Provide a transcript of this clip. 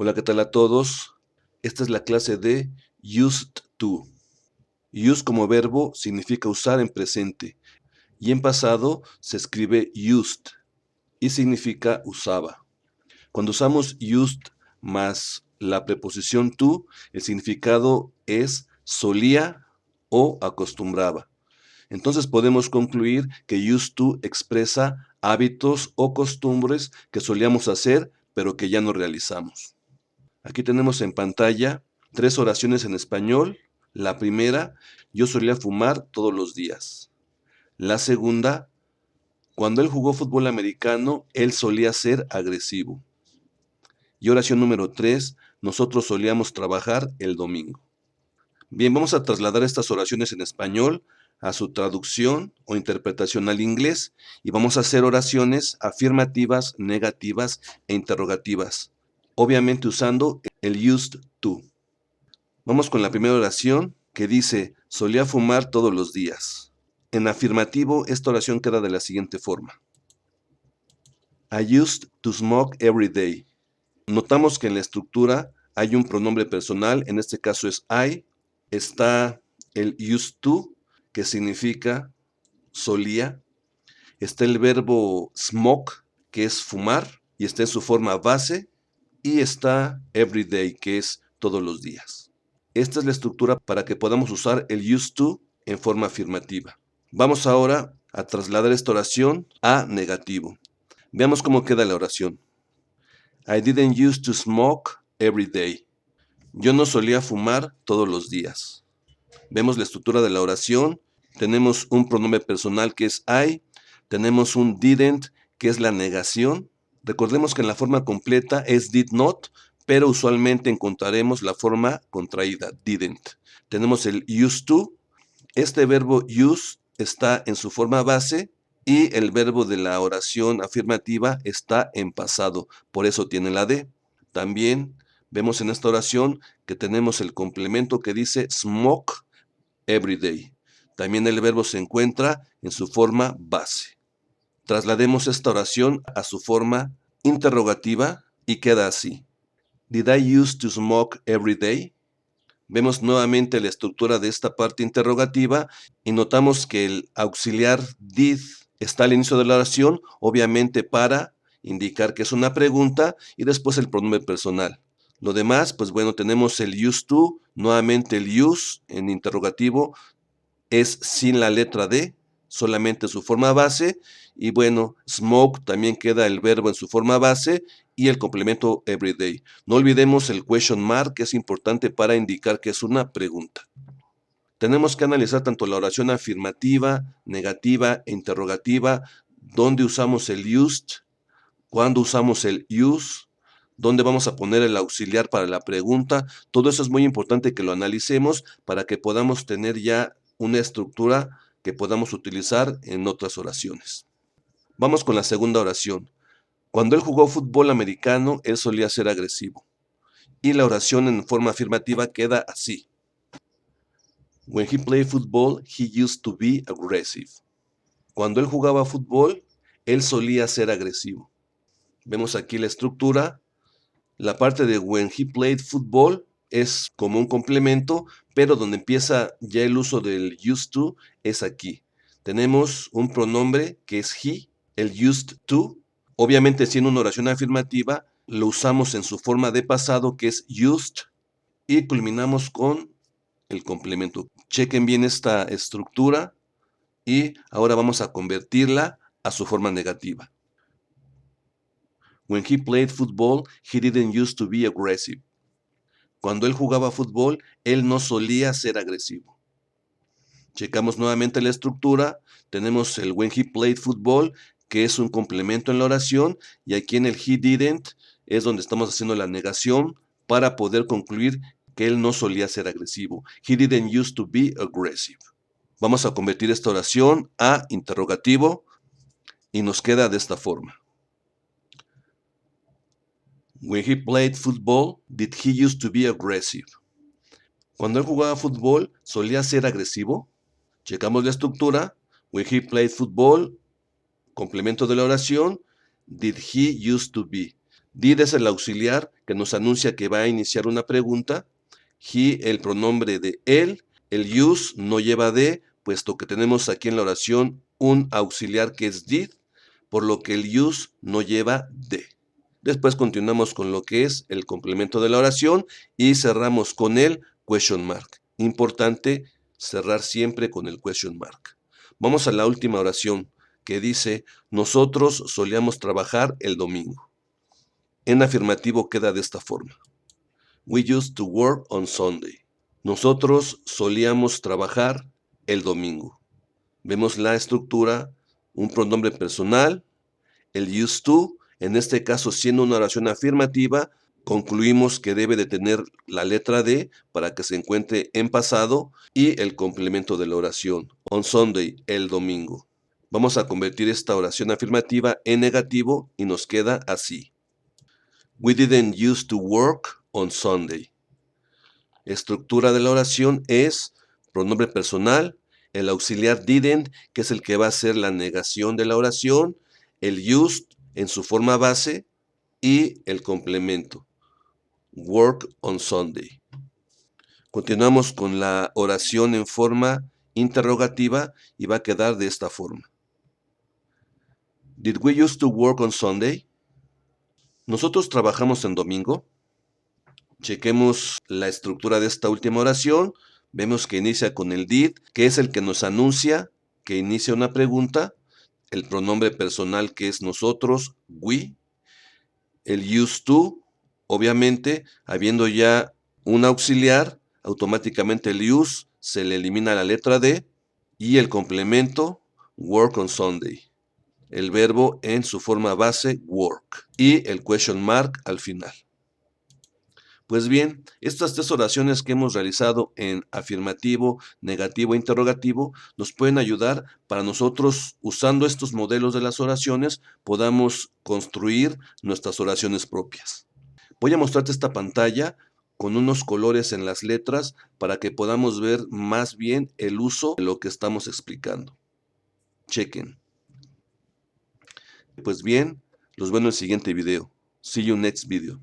Hola, ¿qué tal a todos? Esta es la clase de used to. Use como verbo significa usar en presente y en pasado se escribe used y significa usaba. Cuando usamos used más la preposición to, el significado es solía o acostumbraba. Entonces podemos concluir que used to expresa hábitos o costumbres que solíamos hacer pero que ya no realizamos. Aquí tenemos en pantalla 3 oraciones en español. La primera, yo solía fumar todos los días. La segunda, cuando él jugó fútbol americano, él solía ser agresivo. Y oración número 3, nosotros solíamos trabajar el domingo. Bien, vamos a trasladar estas oraciones en español a su traducción o interpretación al inglés y vamos a hacer oraciones afirmativas, negativas e interrogativas, obviamente usando el used to. Vamos con la primera oración que dice, solía fumar todos los días. En afirmativo, esta oración queda de la siguiente forma. I used to smoke every day. Notamos que en la estructura hay un pronombre personal, en este caso es I. Está el used to, que significa solía. Está el verbo smoke, que es fumar, y está en su forma base. Y está every day, que es todos los días. Esta es la estructura para que podamos usar el used to en forma afirmativa. Vamos ahora a trasladar esta oración a negativo. Veamos cómo queda la oración. I didn't used to smoke every day. Yo no solía fumar todos los días. Vemos la estructura de la oración. Tenemos un pronombre personal que es I. Tenemos un didn't, que es la negación. Recordemos que en la forma completa es did not, pero usualmente encontraremos la forma contraída, didn't. Tenemos el used to. Este verbo use está en su forma base y el verbo de la oración afirmativa está en pasado, por eso tiene la D. También vemos en esta oración que tenemos el complemento que dice smoke every day. También el verbo se encuentra en su forma base. Traslademos esta oración a su forma interrogativa y queda así. Did I used to smoke every day? Vemos nuevamente la estructura de esta parte interrogativa y notamos que el auxiliar did está al inicio de la oración, obviamente para indicar que es una pregunta y después el pronombre personal. Lo demás, pues bueno, tenemos el used to, nuevamente el use en interrogativo es sin la letra D, solamente su forma base, y bueno, smoke también queda el verbo en su forma base y el complemento everyday. No olvidemos el question mark, que es importante para indicar que es una pregunta. Tenemos que analizar tanto la oración afirmativa, negativa e interrogativa, dónde usamos el used, cuándo usamos el use, dónde vamos a poner el auxiliar para la pregunta. Todo eso es muy importante que lo analicemos para que podamos tener ya una estructura que podamos utilizar en otras oraciones. Vamos con la segunda oración. Cuando él jugó fútbol americano, él solía ser agresivo. Y la oración en forma afirmativa queda así. When he played football, he used to be aggressive. Cuando él jugaba fútbol, él solía ser agresivo. Vemos aquí la estructura. La parte de when he played football es como un complemento, pero donde empieza ya el uso del used to es aquí. Tenemos un pronombre que es he, el used to. Obviamente, siendo una oración afirmativa, lo usamos en su forma de pasado, que es used, y culminamos con el complemento. Chequen bien esta estructura y ahora vamos a convertirla a su forma negativa. When he played football, he didn't used to be aggressive. Cuando él jugaba fútbol, él no solía ser agresivo. Checamos nuevamente la estructura. Tenemos el when he played football, que es un complemento en la oración, y aquí en el he didn't es donde estamos haciendo la negación para poder concluir que él no solía ser agresivo. He didn't used to be aggressive. Vamos a convertir esta oración a interrogativo y nos queda de esta forma. When he played football, did he used to be aggressive? Cuando él jugaba fútbol, ¿solía ser agresivo? Checamos la estructura. When he played football, complemento de la oración. Did he used to be? Did es el auxiliar que nos anuncia que va a iniciar una pregunta. He, el pronombre de él. El use no lleva de, puesto que tenemos aquí en la oración un auxiliar que es did, por lo que el use no lleva de. Después continuamos con lo que es el complemento de la oración y cerramos con el question mark. Importante cerrar siempre con el question mark. Vamos a la última oración que dice, nosotros solíamos trabajar el domingo. En afirmativo queda de esta forma. We used to work on Sunday. Nosotros solíamos trabajar el domingo. Vemos la estructura, un pronombre personal, el used to, en este caso siendo una oración afirmativa, concluimos que debe de tener la letra D para que se encuentre en pasado y el complemento de la oración, on Sunday, el domingo. Vamos a convertir esta oración afirmativa en negativo y nos queda así. We didn't used to work on Sunday. Estructura de la oración es pronombre personal, el auxiliar didn't, que es el que va a ser la negación de la oración, el used en su forma base y el complemento, work on Sunday. Continuamos con la oración en forma interrogativa y va a quedar de esta forma. Did we used to work on Sunday? ¿Nosotros trabajamos en domingo? Chequemos la estructura de esta última oración. Vemos que inicia con el did, que es el que nos anuncia que inicia una pregunta. El pronombre personal que es nosotros, we. El used to, obviamente, habiendo ya un auxiliar, automáticamente el use se le elimina la letra D. Y el complemento, work on Sunday. El verbo en su forma base, work. Y el question mark al final. Pues bien, estas tres oraciones que hemos realizado en afirmativo, negativo e interrogativo nos pueden ayudar para nosotros, usando estos modelos de las oraciones, podamos construir nuestras oraciones propias. Voy a mostrarte esta pantalla con unos colores en las letras para que podamos ver más bien el uso de lo que estamos explicando. Chequen. Pues bien, los veo en el siguiente video. See you next video.